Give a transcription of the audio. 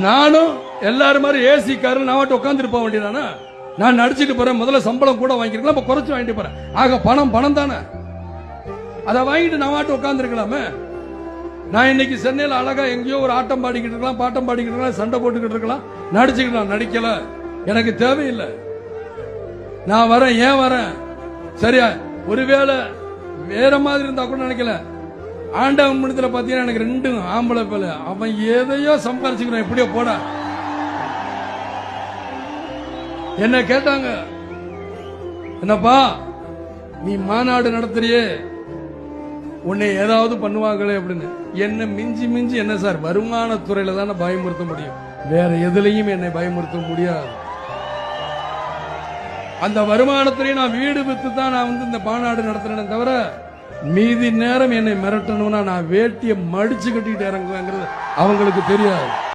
நானும் எல்லாரும் மாதிரி ஏசி காரில் நான் உட்காந்துட்டு போக வேண்டியதானே. நான் நடிச்சுட்டு போறேன், முதல்ல சம்பளம் கூட வாங்கிருக்கலாம், இப்ப குறைச்சு வாங்கிட்டு போறேன். ஆக பணம் பணம் தானே, அதை வாங்கிட்டு நான் உட்காந்துருக்கலாமே. நான் இன்னைக்கு சென்னையில் அழகா எங்கேயோ ஒரு ஆட்டம் பாடிக்கிட்டு இருக்கலாம், பாட்டம் பாடிக்கிட்டு இருக்கலாம், சண்டை போட்டுக்கிட்டு இருக்கலாம், நடிச்சுக்கலாம். நடிக்கல, எனக்கு தேவையில்லை. நான் வரேன், ஏன் வரேன் சரியா? ஒருவேளை வேற மாதிரி இருந்தா கூட நினைக்கல. ஆண்டவன் மனத்துல பாத்தீங்கன்னா எனக்கு 2 ஆம்பளை பேல, அவன் எதையோ சம்பாரிச்சுக்கிறான், எப்படியோ போட. என்ன கேட்டாங்க, என்னப்பா நீ மாநாடு நடத்துறியே, உன்னை ஏதாவது பண்ணுவாங்களே அப்படின்னு. என்ன மிஞ்சி மிஞ்சி என்ன சார், வருமானத்துறையில தானே பயமுறுத்த முடியும், வேற எதுலையும் என்னை பயமுறுத்த முடியாது. அந்த வருமானத்திலேயே நான் வீடு வித்து தான் நான் இந்த மாநாடு நடத்துறேன் தவிர, மீதி நேரம் என்னை மிரட்டணும்னா நான் வேட்டியை மடிச்சு கட்டிட்டு இறங்குவேங்கிறது அவங்களுக்கு தெரியாது.